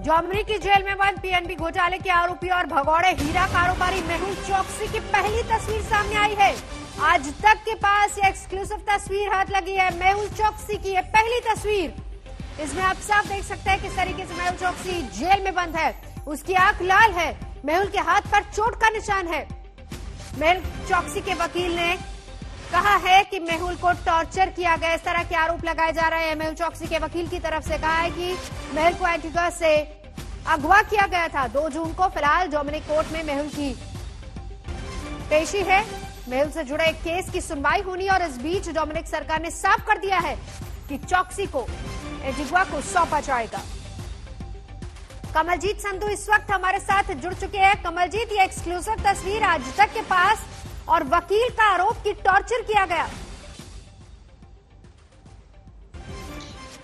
Germany की jail में बंद पीएनबी घोटाले के आरोपी और भगौड़े हीरा कारोबारी मेहुल चोकसी की पहली तस्वीर सामने आई है। आज तक के पास ये एक्सक्लूसिव तस्वीर हाथ लगी है। मेहुल चोकसी की ये पहली तस्वीर, इसमें आप साफ देख सकते हैं किस तरीके से मेहुल चोकसी जेल में बंद है। उसकी आंख लाल है, मेहुल के हाथ पर चोट का निशान है। मेहुल चोकसी के वकील ने कहा है कि मेहुल को टॉर्चर किया गया, इस तरह के आरोप लगाए जा रहे हैं। मेहुल चोकसी के वकील की तरफ से कहा है कि मेहुल को एंटीगा से अगवा किया गया था 2 जून को। फिलहाल जर्मनी कोर्ट में मेहुल की पेशी है। मेहुल से जुड़े एक केस की सुनवाई होनी और इस बीच डोमिनिक सरकार ने साफ कर दिया है कि चोकसी को एंटीगा को सौंपा जाएगा। कमलजीत संधू इस वक्त हमारे साथ जुड़ चुके हैं। कमलजीत, ये एक्सक्लूसिव तस्वीर आज तक के पास और वकील का आरोप कि टॉर्चर किया गया।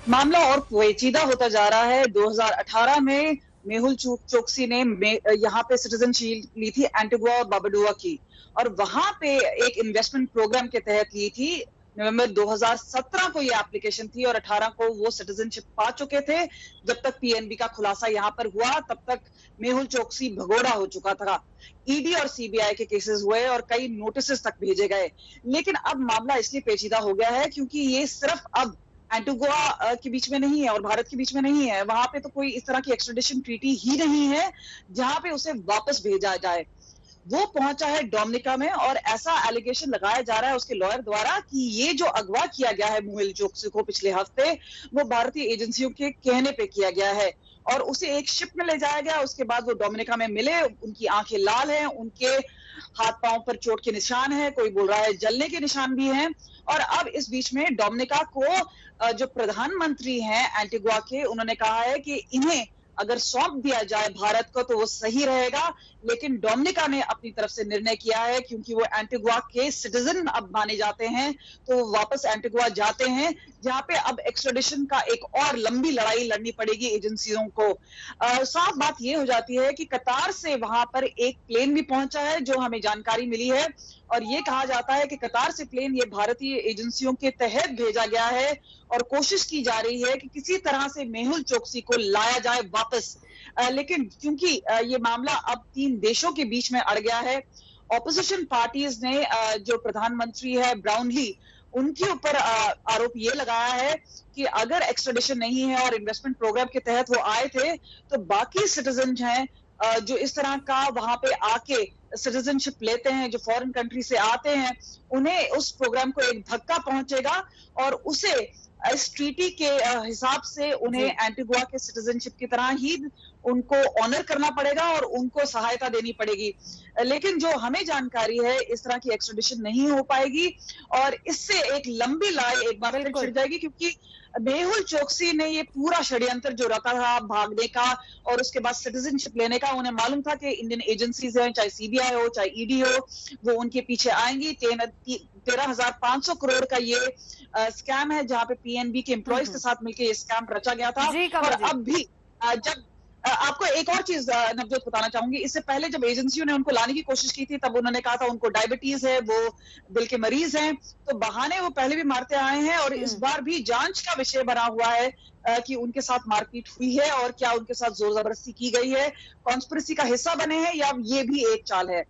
मामला और पेचीदा होता जा रहा है। 2018 में मेहुल चोकसी ने यहाँ पे सिटीजनशिप ली थी एंटीगुआ और बारबुडा की, और वहां पे एक इन्वेस्टमेंट प्रोग्राम के तहत ली थी। नवंबर 2017 को ये एप्लीकेशन थी और 18 को वो सिटीजनशिप पा चुके थे। जब तक पीएनबी का खुलासा यहाँ पर हुआ तब तक मेहुल चोकसी भगोड़ा हो चुका था। ईडी और सीबीआई के केसेस हुए और कई नोटिस तक भेजे गए, लेकिन अब मामला इसलिए पेचीदा हो गया है क्योंकि ये सिर्फ अब एंटीगुआ के बीच में नहीं है और भारत के बीच में नहीं है। वहां पे तो कोई इस तरह की एक्स्ट्राडिशन ट्रीटी ही नहीं है जहां पे उसे वापस भेजा जाए। वो पहुंचा है डोमिनिका में और ऐसा एलिगेशन लगाया जा रहा है उसके लॉयर द्वारा कि ये जो अगवा किया गया है मेहुल चोकसी को पिछले हफ्ते, वो भारतीय एजेंसियों के कहने पे किया गया है और उसे एक शिप में ले जाया गया। उसके बाद वो डोमिनिका में मिले, उनकी आंखें लाल हैं, उनके हाथ पांव पर चोट के निशान है, कोई बोल रहा है जलने के निशान भी हैं। और अब इस बीच में डोमिनिका को जो प्रधानमंत्री हैं एंटीगुआ के, उन्होंने कहा है कि इन्हें अगर सौंप दिया जाए भारत को तो वो सही रहेगा। लेकिन डोमिनिका ने अपनी तरफ से निर्णय किया है क्योंकि वो एंटीगुआ के सिटीजन अब माने जाते हैं, तो वो वापस एंटीगुआ जाते हैं जहां पे अब एक्स्ट्राडिशन का एक और लंबी लड़ाई लड़नी पड़ेगी एजेंसियों को। साफ बात ये हो जाती है कि कतार से वहां पर एक प्लेन भी पहुंचा है, जो हमें जानकारी मिली है, और ये कहा जाता है कि कतार से प्लेन ये भारतीय एजेंसियों के तहत भेजा गया है और कोशिश की जा रही है कि किसी तरह से मेहुल चोकसी को लाया जाए वापस। लेकिन क्योंकि ये मामला अब 3 देशों के बीच में अड़ गया है, ऑपोजिशन पार्टीज ने जो प्रधानमंत्री है ब्राउनली, उनके ऊपर आरोप ये लगाया है कि अगर एक्स्ट्राडिशन नहीं है और इन्वेस्टमेंट प्रोग्राम के तहत वो आए थे तो बाकी सिटीजन हैं जो इस तरह का वहां पे आके सिटीजनशिप लेते हैं, जो फॉरेन कंट्री से आते हैं, उन्हें उस प्रोग्राम को एक धक्का पहुंचेगा और उसे इस ट्रीटी के हिसाब से उन्हें एंटीगुआ के सिटीजनशिप की तरह ही उनको ऑनर करना पड़ेगा और उनको सहायता देनी पड़ेगी। लेकिन जो हमें जानकारी है, इस तरह की एक्स्ट्राडिशन नहीं हो पाएगी और इससे एक लंबी लड़ाई एक बार फिर छिड़ जाएगी, क्योंकि मेहुल चोकसी ने ये पूरा षड्यंत्र जो रचा था भागने का और उसके बाद सिटीजनशिप लेने का, उन्हें मालूम था कि इंडियन एजेंसीज हैं, चाहे सीबीआई हो चाहे ईडी हो, वो उनके पीछे आएंगी। 13,500 करोड़ का ये स्कैम है जहां पे पीएनबी के एम्प्लॉयज के साथ मिलकर ये स्कैम रचा गया था। और अब भी जब आपको एक और चीज नवजोत बताना चाहूंगी, इससे पहले जब एजेंसियों ने उनको लाने की कोशिश की थी तब उन्होंने कहा था उनको डायबिटीज है, वो दिल के मरीज हैं, तो बहाने वो पहले भी मारते आए हैं और इस बार भी जांच का विषय बना हुआ है कि उनके साथ मारपीट हुई है और क्या उनके साथ जोर जबरदस्ती की गई है, कॉन्स्पिरेसी का हिस्सा बने हैं या ये भी एक चाल है।